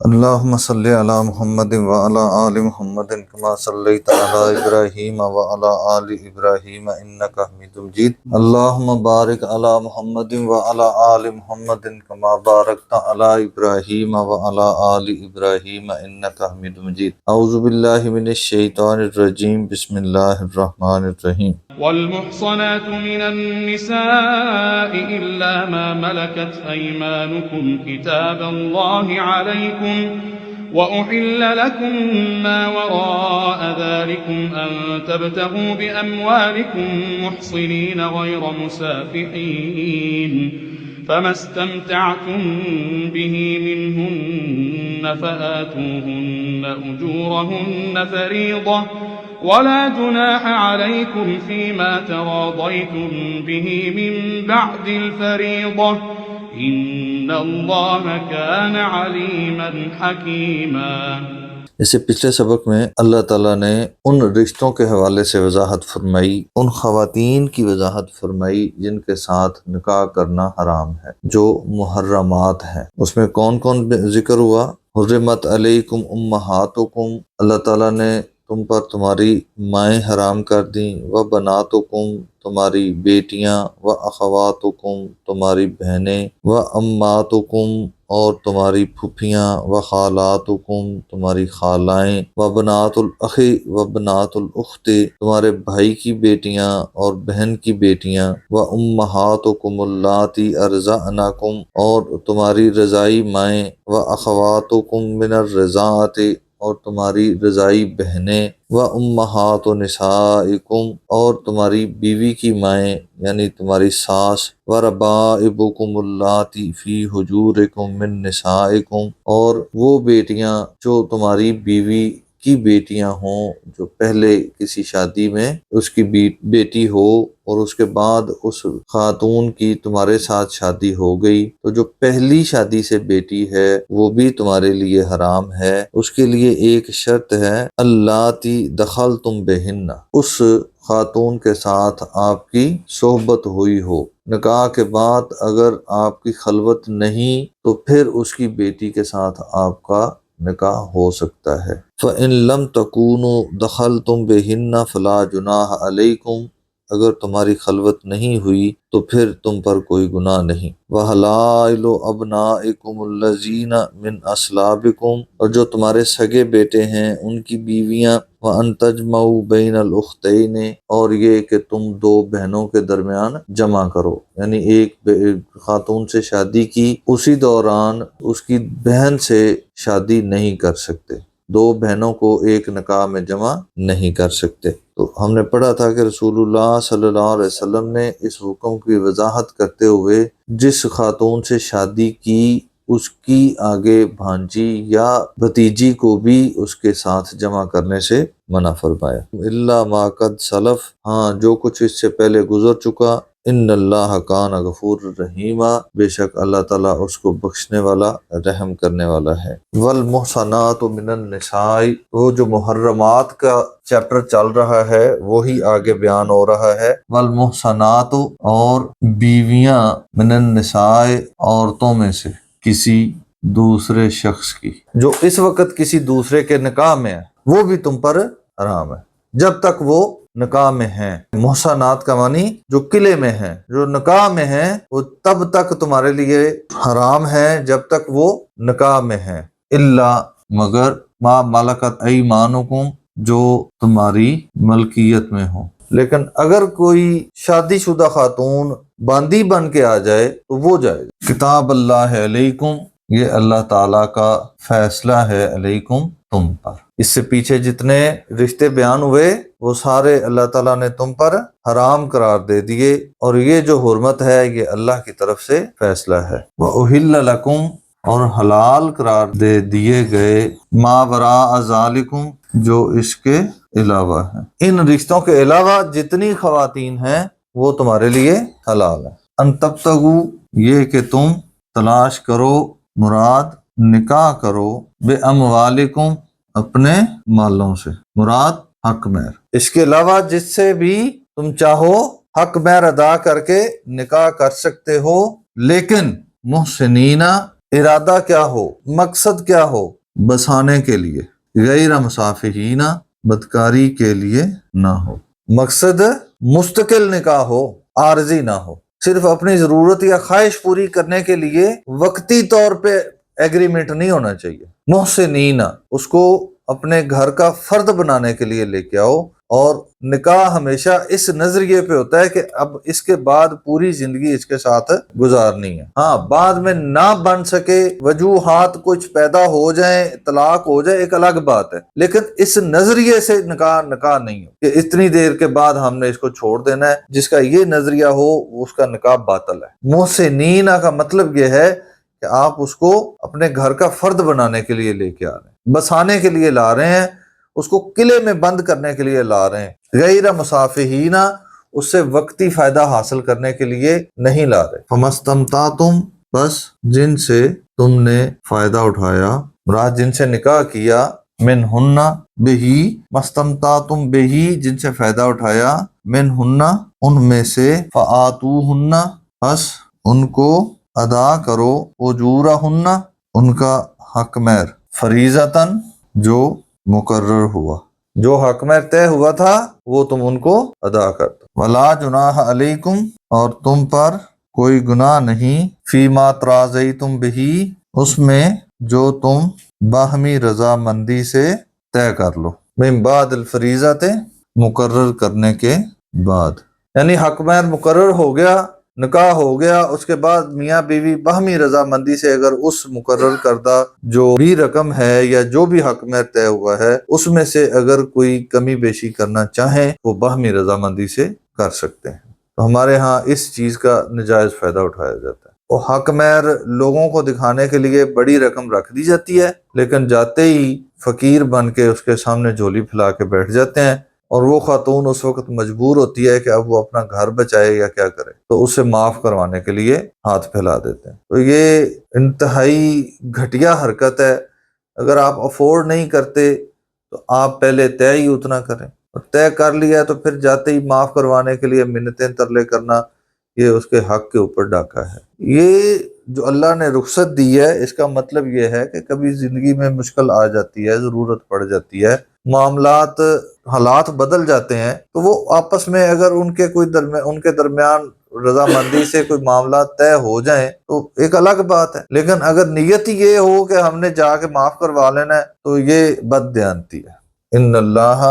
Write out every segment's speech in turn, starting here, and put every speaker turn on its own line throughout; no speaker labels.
اللهم صل على محمد وعلى آل محمد كما صليت على إبراهيم وعلى آل إبراهيم إنك حميد مجيد. اللهم بارك على محمد وعلى آل محمد كما باركت على إبراهيم وعلى آل إبراهيم إنك حميد مجيد. أعوذ بالله من الشيطان الرجيم. بسم الله الرحمن الرحيم.
والمحصنات من النساء إلا ما ملكت أيمانكم كتاب الله عليكم وأحل لكم ما وراء ذلكم أن تبتغوا بأموالكم محصنين غير مسافحين فما استمتعتم به منهن فآتوهن أجورهن فريضة ولا جناح عليكم فيما تراضيتم به من بعد الفريضة إن الله كان عليما حكيما.
اس سے پچھلے سبق میں اللہ تعالیٰ نے ان رشتوں کے حوالے سے وضاحت فرمائی، ان خواتین کی وضاحت فرمائی جن کے ساتھ نکاح کرنا حرام ہے، جو محرمات ہیں۔ اس میں کون کون ذکر ہوا؟ حرمت علیکم امہاتکم، اللہ تعالیٰ نے تم پر تمہاری مائیں حرام کر دیں، و بناتکم، تمہاری بیٹیاں، و اخواتکم، تمہاری بہنیں، و اماتکم، اور تمہاری پھپھیاں، و خالاتکم، تمہاری خالائیں، و بنات الاخی و بنات الاخت، تمہارے بھائی کی بیٹیاں اور بہن کی بیٹیاں، و امہاتکم اللاتی ارضعنکم، اور تمہاری رضائی مائیں، و اخواتکم من الرضاعت، اور تمہاری رضائی بہنیں، و امہات نسائکم، اور تمہاری بیوی کی مائیں یعنی تمہاری ساس، و ربائبکم اللاتی فی حجورکم من نسائکم، اور وہ بیٹیاں جو تمہاری بیوی کی بیٹیاں ہوں، جو پہلے کسی شادی میں اس کی بیٹی ہو اور اس کے بعد اس خاتون کی تمہارے ساتھ شادی ہو گئی، تو جو پہلی شادی سے بیٹی ہے وہ بھی تمہارے لیے حرام ہے۔ اس کے لیے ایک شرط ہے، اللاتی دخلتم بہن، اس خاتون کے ساتھ آپ کی صحبت ہوئی ہو۔ نکاح کے بعد اگر آپ کی خلوت نہیں تو پھر اس کی بیٹی کے ساتھ آپ کا نکاح ہو سکتا ہے۔ فَإِن لَمْ تَكُونُوا دَخَلْتُمْ بِهِنَّ فَلَا جُنَاحَ عَلَيْكُمْ، اگر تمہاری خلوت نہیں ہوئی تو پھر تم پر کوئی گناہ نہیں۔ وَحَلَائِلُ أَبْنَائِكُمُ الَّذِينَ مِنْ أَصْلَابِكُمْ، اور جو تمہارے سگے بیٹے ہیں ان کی بیویاں، وَأَن تَجْمَعُوا بَيْنَ الْأُخْتَيْنِ، اور یہ کہ تم دو بہنوں کے درمیان جمع کرو، یعنی ایک خاتون سے شادی کی، اسی دوران اس کی بہن سے شادی نہیں کر سکتے، دو بہنوں کو ایک نکاح میں جمع نہیں کر سکتے۔ تو ہم نے پڑھا تھا کہ رسول اللہ صلی اللہ علیہ وسلم نے اس حکم کی وضاحت کرتے ہوئے جس خاتون سے شادی کی اس کی آگے بھانجی یا بھتیجی کو بھی اس کے ساتھ جمع کرنے سے منع فرمایا۔ الا ما قد سلف، ہاں جو کچھ اس سے پہلے گزر چکا، ان اللہ کان غفور رحیما، بے شک اللہ تعالیٰ اس کو بخشنے والا رحم کرنے والا ہے۔ والمحصنات من النساء، وہ جو محرمات کا چیپٹر چل رہا ہے وہی آگے بیان ہو رہا ہے۔ والمحصنات، اور بیویاں، من النساء، عورتوں میں سے، کسی دوسرے شخص کی جو اس وقت کسی دوسرے کے نکاح میں ہے، وہ بھی تم پر حرام ہے جب تک وہ نکاح میں ہیں۔ محصنات کا معنی جو قلعے میں ہیں، جو نکاح میں ہیں، وہ تب تک تمہارے لیے حرام ہے جب تک وہ نکاح میں ہیں، الا، مگر، ما ملکت ایمانکم، جو تمہاری ملکیت میں ہو۔ لیکن اگر کوئی شادی شدہ خاتون باندی بن کے آ جائے تو وہ جائے۔ کتاب اللہ علیکم، یہ اللہ تعالیٰ کا فیصلہ ہے، علیکم، تم پر۔ اس سے پیچھے جتنے رشتے بیان ہوئے وہ سارے اللہ تعالیٰ نے تم پر حرام قرار دے دیے، اور یہ جو حرمت ہے یہ اللہ کی طرف سے فیصلہ ہے۔ وَأُحِلَّ لَكُمْ، اور حلال قرار دے دیے گئے، ما وراء ذالکم، جو اس کے علاوہ ہیں، ان رشتوں کے علاوہ جتنی خواتین ہیں وہ تمہارے لیے حلال ہے۔ ان تبتغوا، یہ کہ تم تلاش کرو، مراد نکاح کرو، بے اموالکم، اپنے مالوں سے، مراد حق مہر، اس کے علاوہ جس سے بھی تم چاہو حق مہر ادا کر کے نکاح کر سکتے ہو، لیکن محسنین، ارادہ کیا ہو، مقصد کیا ہو، بسانے کے لیے، غیر مصافحین، بدکاری کے لیے نہ ہو۔ مقصد مستقل نکاح ہو، عارضی نہ ہو، صرف اپنی ضرورت یا خواہش پوری کرنے کے لیے وقتی طور پہ ایگریمنٹ نہیں ہونا چاہیے۔ محسنین، اس کو اپنے گھر کا فرد بنانے کے لیے لے کے آؤ، اور نکاح ہمیشہ اس نظریے پہ ہوتا ہے کہ اب اس کے بعد پوری زندگی اس کے ساتھ گزارنی ہے۔ ہاں بعد میں نہ بن سکے، وجوہات کچھ پیدا ہو جائیں، طلاق ہو جائے، ایک الگ بات ہے، لیکن اس نظریے سے نکاح نہیں ہو کہ اتنی دیر کے بعد ہم نے اس کو چھوڑ دینا ہے۔ جس کا یہ نظریہ ہو اس کا نکاح باطل ہے۔ محسنین کا مطلب یہ ہے کہ آپ اس کو اپنے گھر کا فرد بنانے کے لیے لے کے آ رہے ہیں، بسانے کے لیے لا رہے ہیں، اس کو قلعے میں بند کرنے کے لیے لا رہے ہیں۔ غیر مصافحین، اس سے وقتی فائدہ حاصل کرنے کے لیے نہیں لا رہے۔ فمستمتعتم، بس جن سے تم نے فائدہ اٹھایا، مراد جن سے نکاح کیا، منہن بہی، مستمتعتم بہی، جن سے فائدہ اٹھایا، منہن ان میں سے، فآتوہن، بس ان کو ادا کرو، اجورہن ان کا حق مہر، فریضتاً جو مقرر ہوا، جو حق مہر طے ہوا تھا وہ تم ان کو ادا کر دو۔ ولا جناح علیکم، اور تم پر کوئی گناہ نہیں، فیما تراضیتم بہی، اس میں جو تم باہمی رضامندی سے طے کر لو، من بعد الفریضۃ، مقرر کرنے کے بعد، یعنی حق مہر مقرر ہو گیا، نکاح ہو گیا، اس کے بعد میاں بیوی باہمی رضامندی سے اگر اس مقرر کردہ جو بھی رقم ہے یا جو بھی حق مہر طے ہوا ہے اس میں سے اگر کوئی کمی بیشی کرنا چاہیں وہ باہمی رضامندی سے کر سکتے ہیں۔ تو ہمارے ہاں اس چیز کا نجائز فائدہ اٹھایا جاتا ہے۔ وہ حق مہر لوگوں کو دکھانے کے لیے بڑی رقم رکھ دی جاتی ہے، لیکن جاتے ہی فقیر بن کے اس کے سامنے جھولی پھیلا کے بیٹھ جاتے ہیں، اور وہ خاتون اس وقت مجبور ہوتی ہے کہ اب وہ اپنا گھر بچائے یا کیا کرے، تو اسے معاف کروانے کے لیے ہاتھ پھیلا دیتے ہیں۔ تو یہ انتہائی گھٹیا حرکت ہے۔ اگر آپ افورڈ نہیں کرتے تو آپ پہلے طے ہی اتنا کریں، اور طے کر لیا تو پھر جاتے ہی معاف کروانے کے لیے منتیں ترلے کرنا، یہ اس کے حق کے اوپر ڈاکہ ہے۔ یہ جو اللہ نے رخصت دی ہے اس کا مطلب یہ ہے کہ کبھی زندگی میں مشکل آ جاتی ہے، ضرورت پڑ جاتی ہے، معاملات، حالات بدل جاتے ہیں، تو وہ آپس میں اگر ان کے درمیان رضامندی سے کوئی معاملات طے ہو جائیں تو ایک الگ بات ہے، لیکن اگر نیت ہی یہ ہو کہ ہم نے جا کے معاف کروا لینا ہے تو یہ بد دیانتی ہے۔ ان اللہ،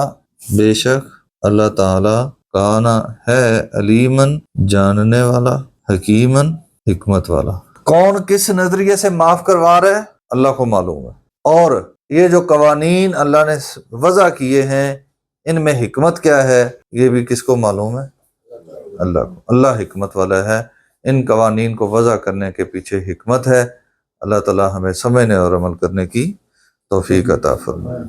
بے شک اللہ تعالی، کانا ہے، علیمن جاننے والا، حکیمن حکمت والا۔ کون کس نظریے سے معاف کروا رہا ہے اللہ کو معلوم ہے، اور یہ جو قوانین اللہ نے وضع کیے ہیں ان میں حکمت کیا ہے یہ بھی کس کو معلوم ہے؟ اللہ کو۔ اللہ حکمت والا ہے، ان قوانین کو وضع کرنے کے پیچھے حکمت ہے۔ اللہ تعالی ہمیں سمجھنے اور عمل کرنے کی توفیق عطا فرمائے۔